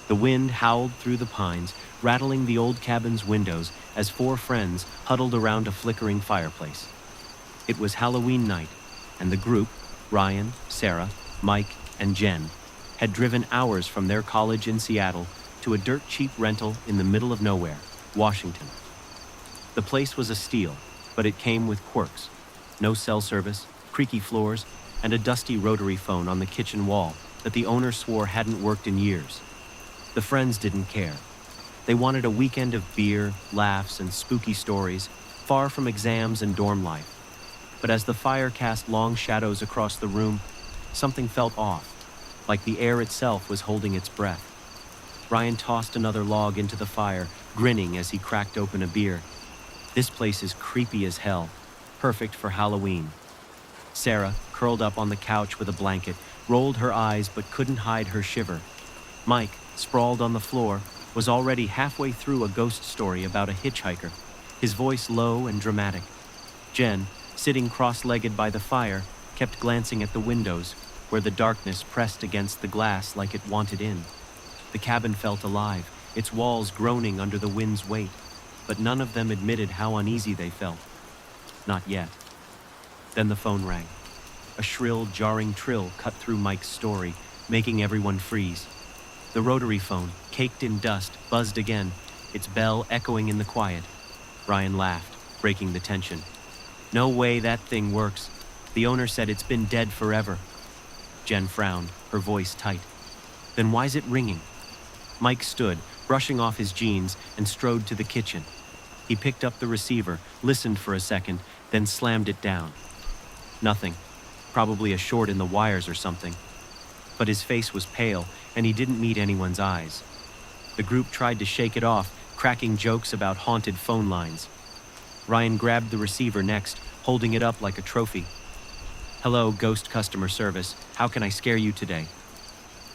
The wind howled through the pines, rattling the old cabin's windows as four friends huddled around a flickering fireplace. It was Halloween night, and the group, Ryan, Sarah, Mike, and Jen, had driven hours from their college in Seattle to a dirt-cheap rental in the middle of nowhere, Washington. The place was a steal, but it came with quirks. No cell service, creaky floors, and a dusty rotary phone on the kitchen wall that the owner swore hadn't worked in years. The friends didn't care. They wanted a weekend of beer, laughs, and spooky stories, far from exams and dorm life. But as the fire cast long shadows across the room, something felt off, like the air itself was holding its breath. Ryan tossed another log into the fire, grinning as he cracked open a beer. This place is creepy as hell, perfect for Halloween. Sarah, curled up on the couch with a blanket, rolled her eyes but couldn't hide her shiver. Mike, sprawled on the floor, was already halfway through a ghost story about a hitchhiker, his voice low and dramatic. Jen, sitting cross-legged by the fire, kept glancing at the windows, where the darkness pressed against the glass like it wanted in. The cabin felt alive, its walls groaning under the wind's weight, but none of them admitted how uneasy they felt. Not yet. Then the phone rang. A shrill, jarring trill cut through Mike's story, making everyone freeze. The rotary phone, caked in dust, buzzed again, its bell echoing in the quiet. Ryan laughed, breaking the tension. No way that thing works. The owner said it's been dead forever. Jen frowned, her voice tight. Then why's it ringing? Mike stood, brushing off his jeans, and strode to the kitchen. He picked up the receiver, listened for a second, then slammed it down. Nothing. Probably a short in the wires or something. But his face was pale, and he didn't meet anyone's eyes. The group tried to shake it off, cracking jokes about haunted phone lines. Ryan grabbed the receiver next, holding it up like a trophy. "Hello, Ghost Customer Service. How can I scare you today?"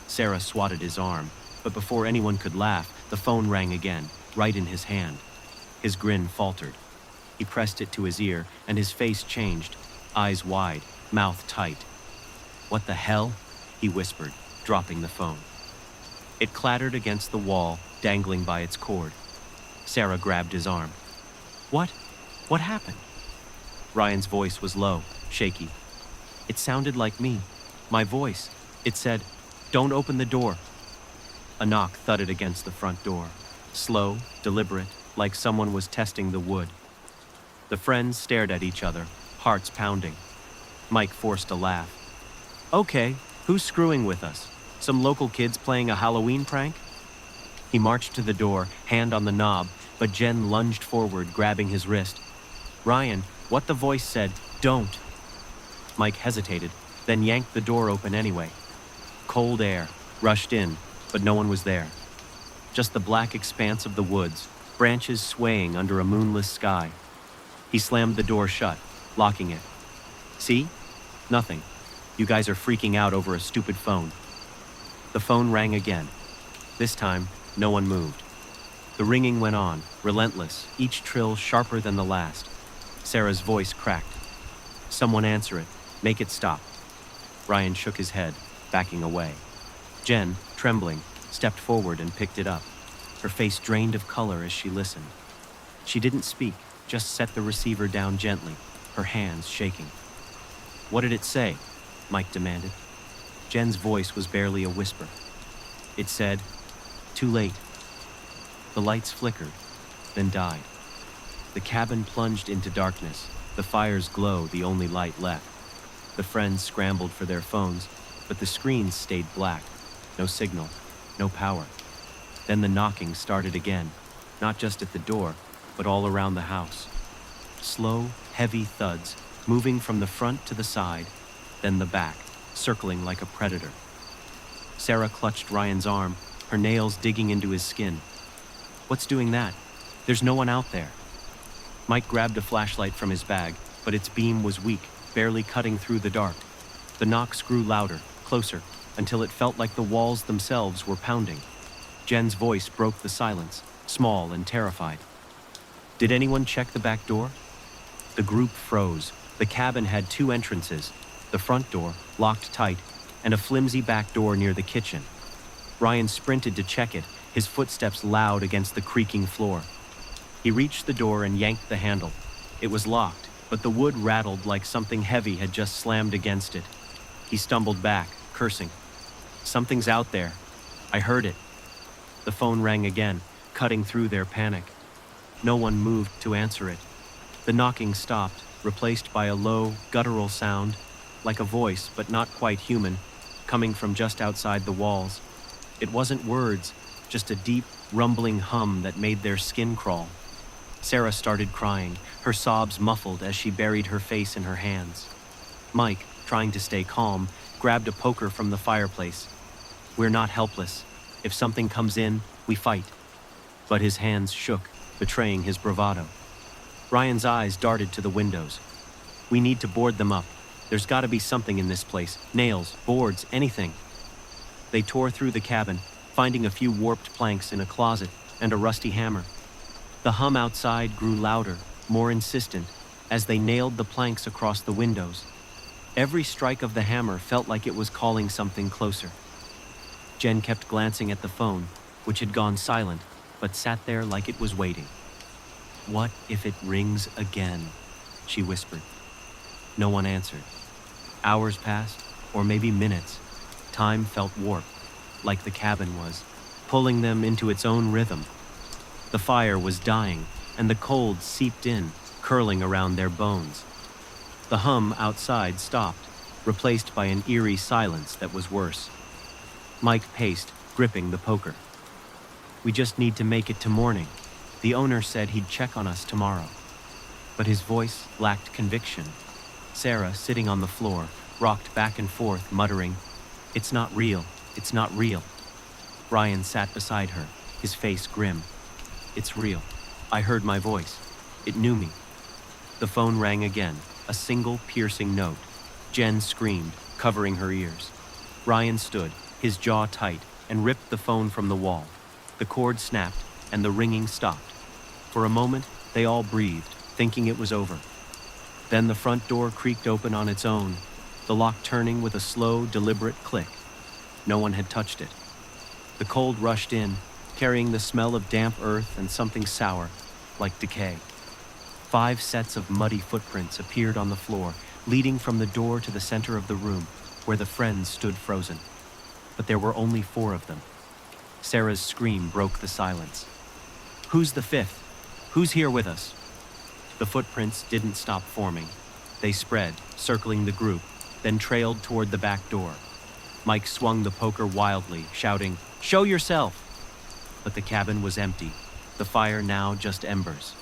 Sarah swatted his arm, but before anyone could laugh, the phone rang again, right in his hand. His grin faltered. He pressed it to his ear, and his face changed, eyes wide, mouth tight. "What the hell?" he whispered, dropping the phone. It clattered against the wall, dangling by its cord. Sarah grabbed his arm. "What? What happened?" Ryan's voice was low, shaky. It sounded like me, my voice. It said, "Don't open the door." A knock thudded against the front door, slow, deliberate, like someone was testing the wood. The friends stared at each other, hearts pounding. Mike forced a laugh. "Okay, who's screwing with us? Some local kids playing a Halloween prank?" He marched to the door, hand on the knob, but Jen lunged forward, grabbing his wrist. "Ryan, what the voice said, don't." Mike hesitated, then yanked the door open anyway. Cold air rushed in, but no one was there. Just the black expanse of the woods, branches swaying under a moonless sky. He slammed the door shut, locking it. "See? Nothing. You guys are freaking out over a stupid phone." The phone rang again. This time, no one moved. The ringing went on, relentless, each trill sharper than the last. Sarah's voice cracked. "Someone answer it. Make it stop." Ryan shook his head, backing away. Jen, trembling, stepped forward and picked it up. Her face drained of color as she listened. She didn't speak, just set the receiver down gently, her hands shaking. "What did it say?" Mike demanded. Jen's voice was barely a whisper. It said, "Too late." The lights flickered, then died. The cabin plunged into darkness, the fire's glow the only light left. The friends scrambled for their phones, but the screens stayed black. No signal, no power. Then the knocking started again, not just at the door, but all around the house. Slow, heavy thuds, moving from the front to the side, then the back, circling like a predator. Sarah clutched Ryan's arm, her nails digging into his skin. "What's doing that? There's no one out there." Mike grabbed a flashlight from his bag, but its beam was weak, barely cutting through the dark. The knocks grew louder, closer, until it felt like the walls themselves were pounding. Jen's voice broke the silence, small and terrified. "Did anyone check the back door?" The group froze. The cabin had two entrances, the front door, locked tight, and a flimsy back door near the kitchen. Ryan sprinted to check it, his footsteps loud against the creaking floor. He reached the door and yanked the handle. It was locked, but the wood rattled like something heavy had just slammed against it. He stumbled back, cursing. "Something's out there. I heard it." The phone rang again, cutting through their panic. No one moved to answer it. The knocking stopped, replaced by a low, guttural sound, like a voice but not quite human, coming from just outside the walls. It wasn't words, just a deep, rumbling hum that made their skin crawl. Sarah started crying, her sobs muffled as she buried her face in her hands. Mike, trying to stay calm, grabbed a poker from the fireplace. "We're not helpless. If something comes in, we fight." But his hands shook, betraying his bravado. Ryan's eyes darted to the windows. "We need to board them up. There's got to be something in this place. Nails, boards, anything." They tore through the cabin, finding a few warped planks in a closet and a rusty hammer. The hum outside grew louder, more insistent, as they nailed the planks across the windows. Every strike of the hammer felt like it was calling something closer. Jen kept glancing at the phone, which had gone silent, but sat there like it was waiting. "What if it rings again?" she whispered. No one answered. Hours passed, or maybe minutes. Time felt warped, like the cabin was, pulling them into its own rhythm. The fire was dying, and the cold seeped in, curling around their bones. The hum outside stopped, replaced by an eerie silence that was worse. Mike paced, gripping the poker. "We just need to make it to morning. The owner said he'd check on us tomorrow." But his voice lacked conviction. Sarah, sitting on the floor, rocked back and forth, muttering, "It's not real. It's not real." Ryan sat beside her, his face grim. "It's real. I heard my voice. It knew me." The phone rang again, a single piercing note. Jen screamed, covering her ears. Ryan stood, his jaw tight, and ripped the phone from the wall. The cord snapped, and the ringing stopped. For a moment, they all breathed, thinking it was over. Then the front door creaked open on its own, the lock turning with a slow, deliberate click. No one had touched it. The cold rushed in, carrying the smell of damp earth and something sour, like decay. 5 sets of muddy footprints appeared on the floor, leading from the door to the center of the room, where the friends stood frozen. But there were only 4 of them. Sarah's scream broke the silence. "Who's the 5th? Who's here with us?" The footprints didn't stop forming. They spread, circling the group, then trailed toward the back door. Mike swung the poker wildly, shouting, "Show yourself!" But the cabin was empty, the fire now just embers.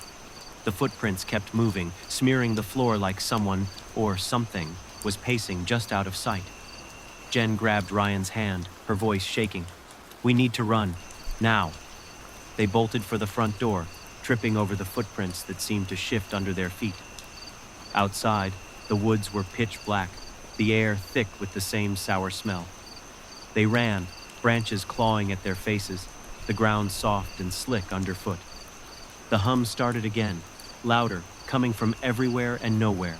The footprints kept moving, smearing the floor like someone, or something, was pacing just out of sight. Jen grabbed Ryan's hand, her voice shaking. "We need to run. Now." They bolted for the front door, tripping over the footprints that seemed to shift under their feet. Outside, the woods were pitch black, the air thick with the same sour smell. They ran, branches clawing at their faces, the ground soft and slick underfoot. The hum started again, louder, coming from everywhere and nowhere.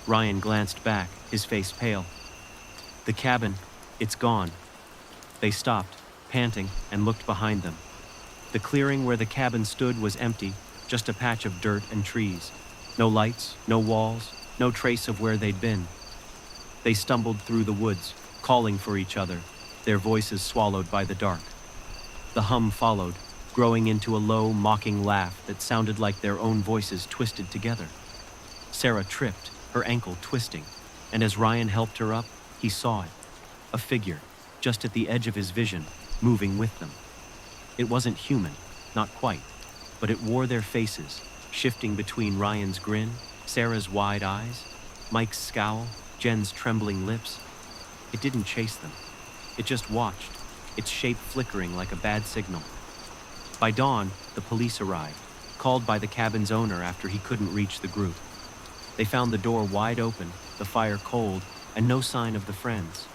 Ryan glanced back, his face pale. "The cabin, it's gone." They stopped, panting, and looked behind them. The clearing where the cabin stood was empty, just a patch of dirt and trees. No lights, no walls, no trace of where they'd been. They stumbled through the woods, calling for each other, their voices swallowed by the dark. The hum followed, growing into a low, mocking laugh that sounded like their own voices twisted together. Sarah tripped, her ankle twisting, and as Ryan helped her up, he saw it. A figure, just at the edge of his vision, moving with them. It wasn't human, not quite, but it wore their faces, shifting between Ryan's grin, Sarah's wide eyes, Mike's scowl, Jen's trembling lips. It didn't chase them. It just watched, its shape flickering like a bad signal. By dawn, the police arrived, called by the cabin's owner after he couldn't reach the group. They found the door wide open, the fire cold, and no sign of the friends.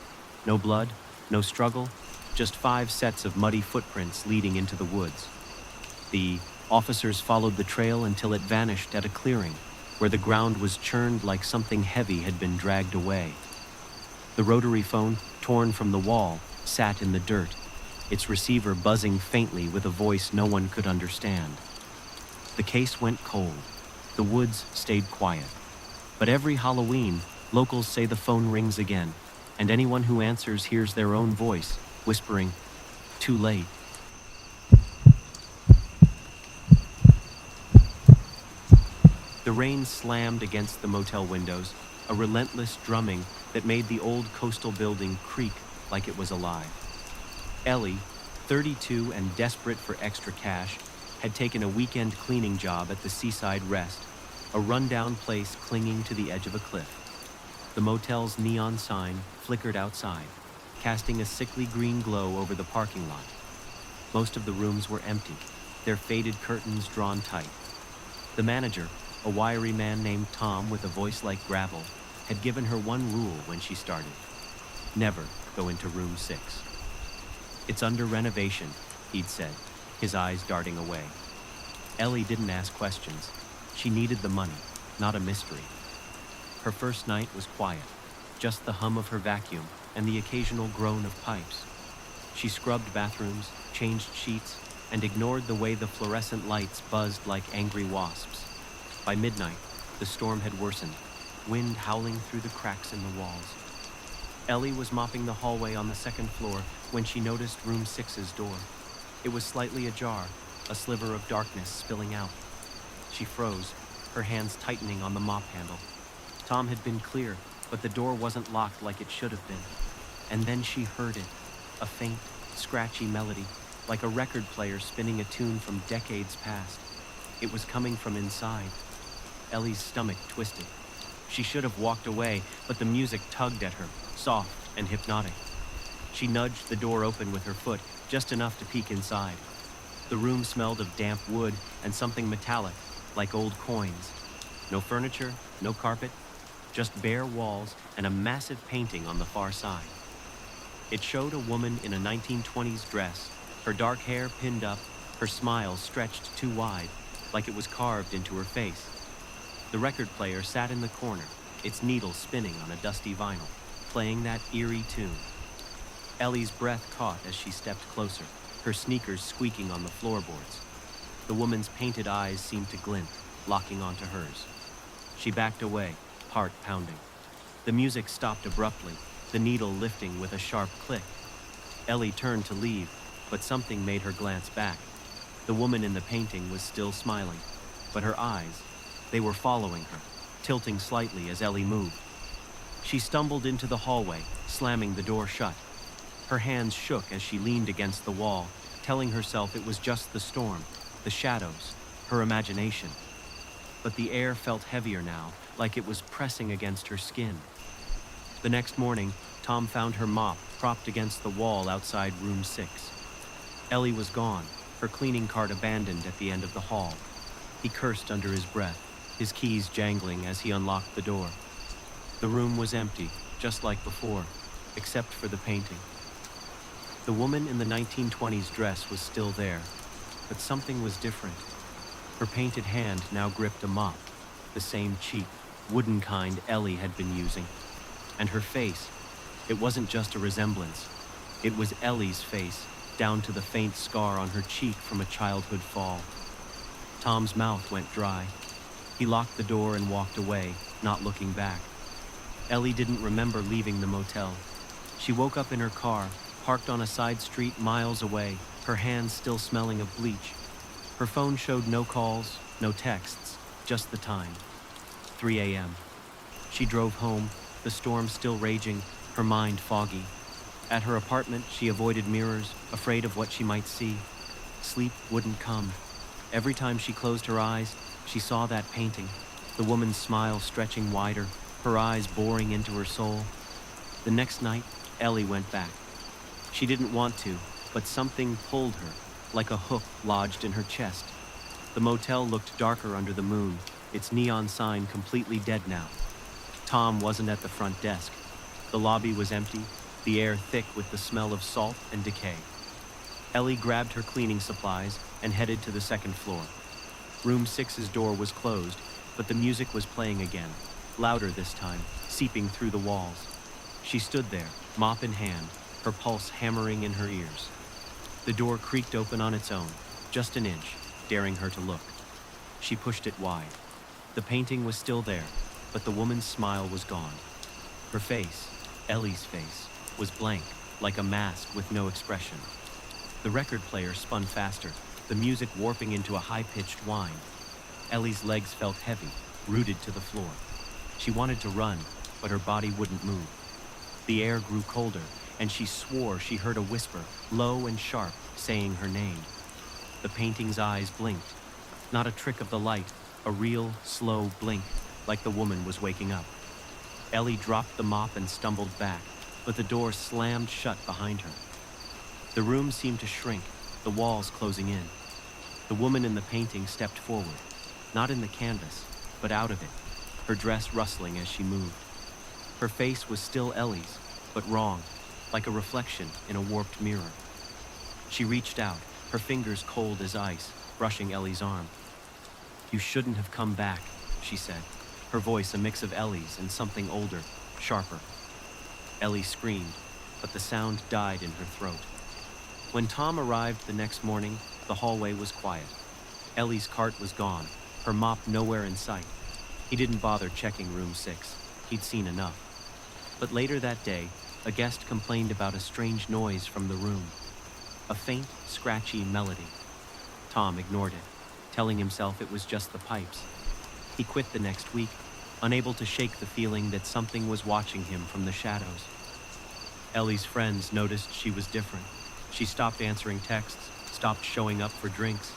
No blood, no struggle, just 5 sets of muddy footprints leading into the woods. The officers followed the trail until it vanished at a clearing, where the ground was churned like something heavy had been dragged away. The rotary phone, torn from the wall, sat in the dirt. its receiver buzzing faintly with a voice no one could understand. The case went cold. The woods stayed quiet. But every Halloween, locals say the phone rings again, and anyone who answers hears their own voice, whispering, "Too late." The rain slammed against the motel windows, a relentless drumming that made the old coastal building creak like it was alive. Ellie, 32 and desperate for extra cash, had taken a weekend cleaning job at the Seaside Rest, a rundown place clinging to the edge of a cliff. The motel's neon sign flickered outside, casting a sickly green glow over the parking lot. Most of the rooms were empty, their faded curtains drawn tight. The manager, a wiry man named Tom with a voice like gravel, had given her one rule when she started: never go into room 6. "It's under renovation," he'd said, his eyes darting away. Ellie didn't ask questions. She needed the money, not a mystery. Her first night was quiet, just the hum of her vacuum and the occasional groan of pipes. She scrubbed bathrooms, changed sheets, and ignored the way the fluorescent lights buzzed like angry wasps. By midnight, the storm had worsened, wind howling through the cracks in the walls. Ellie was mopping the hallway on the second floor when she noticed room 6's door. It was slightly ajar, a sliver of darkness spilling out. She froze, her hands tightening on the mop handle. Tom had been clear, but the door wasn't locked like it should have been. And then she heard it, a faint, scratchy melody, like a record player spinning a tune from decades past. It was coming from inside. Ellie's stomach twisted. She should have walked away, but the music tugged at her, soft and hypnotic. She nudged the door open with her foot, just enough to peek inside. The room smelled of damp wood and something metallic, like old coins. No furniture, no carpet, just bare walls and a massive painting on the far side. It showed a woman in a 1920s dress, her dark hair pinned up, her smile stretched too wide, like it was carved into her face. The record player sat in the corner, its needle spinning on a dusty vinyl, playing that eerie tune. Ellie's breath caught as she stepped closer, her sneakers squeaking on the floorboards. The woman's painted eyes seemed to glint, locking onto hers. She backed away, heart pounding. The music stopped abruptly, the needle lifting with a sharp click. Ellie turned to leave, but something made her glance back. The woman in the painting was still smiling, but her eyes, they were following her, tilting slightly as Ellie moved. She stumbled into the hallway, slamming the door shut. Her hands shook as she leaned against the wall, telling herself it was just the storm, the shadows, her imagination. But the air felt heavier now, like it was pressing against her skin. The next morning, Tom found her mop propped against the wall outside room 6. Ellie was gone, her cleaning cart abandoned at the end of the hall. He cursed under his breath, his keys jangling as he unlocked the door. The room was empty, just like before, except for the painting. The woman in the 1920s dress was still there, but something was different. Her painted hand now gripped a mop, the same cheap, wooden kind Ellie had been using. And her face, it wasn't just a resemblance. It was Ellie's face, down to the faint scar on her cheek from a childhood fall. Tom's mouth went dry. He locked the door and walked away, not looking back. Ellie didn't remember leaving the motel. She woke up in her car, parked on a side street miles away, her hands still smelling of bleach. Her phone showed no calls, no texts, just the time. 3 a.m. She drove home, the storm still raging, her mind foggy. At her apartment, she avoided mirrors, afraid of what she might see. Sleep wouldn't come. Every time she closed her eyes, she saw that painting, the woman's smile stretching wider, her eyes boring into her soul. The next night, Ellie went back. She didn't want to, but something pulled her, like a hook lodged in her chest. The motel looked darker under the moon, its neon sign completely dead now. Tom wasn't at the front desk. The lobby was empty, the air thick with the smell of salt and decay. Ellie grabbed her cleaning supplies and headed to the second floor. Room 6's door was closed, but the music was playing again, louder this time, seeping through the walls. She stood there, mop in hand, her pulse hammering in her ears. The door creaked open on its own, just an inch, daring her to look. She pushed it wide. The painting was still there, but the woman's smile was gone. Her face, Ellie's face, was blank, like a mask with no expression. The record player spun faster, the music warping into a high-pitched whine. Ellie's legs felt heavy, rooted to the floor. She wanted to run, but her body wouldn't move. The air grew colder, and she swore she heard a whisper, low and sharp, saying her name. The painting's eyes blinked. Not a trick of the light, a real, slow blink, like the woman was waking up. Ellie dropped the mop and stumbled back, but the door slammed shut behind her. The room seemed to shrink, the walls closing in. The woman in the painting stepped forward, not in the canvas, but out of it, her dress rustling as she moved. Her face was still Ellie's, but wrong, like a reflection in a warped mirror. She reached out, her fingers cold as ice, brushing Ellie's arm. "You shouldn't have come back," she said, her voice a mix of Ellie's and something older, sharper. Ellie screamed, but the sound died in her throat. When Tom arrived the next morning, the hallway was quiet. Ellie's cart was gone, her mop nowhere in sight. He didn't bother checking room 6. He'd seen enough. But later that day, a guest complained about a strange noise from the room. A faint, scratchy melody. Tom ignored it, telling himself it was just the pipes. He quit the next week, unable to shake the feeling that something was watching him from the shadows. Ellie's friends noticed she was different. She stopped answering texts, stopped showing up for drinks.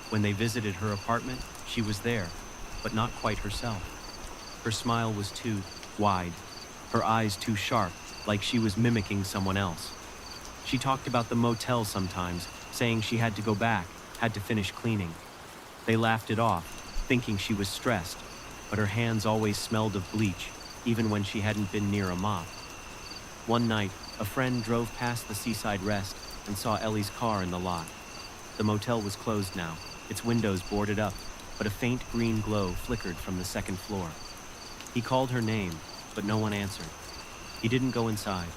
When they visited her apartment, she was there, but not quite herself. Her smile was too wide, her eyes too sharp, like she was mimicking someone else. She talked about the motel sometimes, saying she had to go back, had to finish cleaning. They laughed it off, thinking she was stressed, but her hands always smelled of bleach, even when she hadn't been near a mop. One night, a friend drove past the seaside rest and saw Ellie's car in the lot. The motel was closed now, its windows boarded up, but a faint green glow flickered from the second floor. He called her name, but no one answered. He didn't go inside.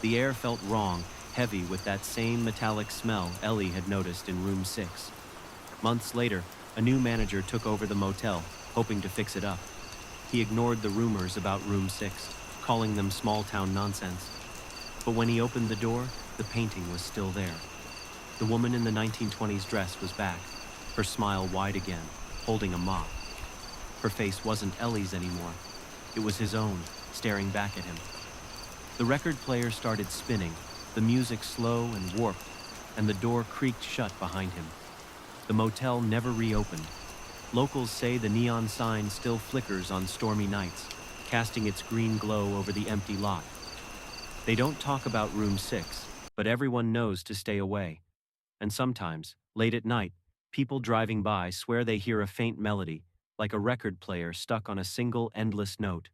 The air felt wrong, heavy with that same metallic smell Ellie had noticed in room 6. Months later, a new manager took over the motel, hoping to fix it up. He ignored the rumors about room 6, calling them small-town nonsense. But when he opened the door, the painting was still there. The woman in the 1920s dress was back, her smile wide again, holding a mop. Her face wasn't Ellie's anymore. It was his own, staring back at him. The record player started spinning, the music slow and warped, and the door creaked shut behind him. The motel never reopened. Locals say the neon sign still flickers on stormy nights, casting its green glow over the empty lot. They don't talk about room 6, but everyone knows to stay away. And sometimes, late at night, people driving by swear they hear a faint melody, like a record player stuck on a single endless note.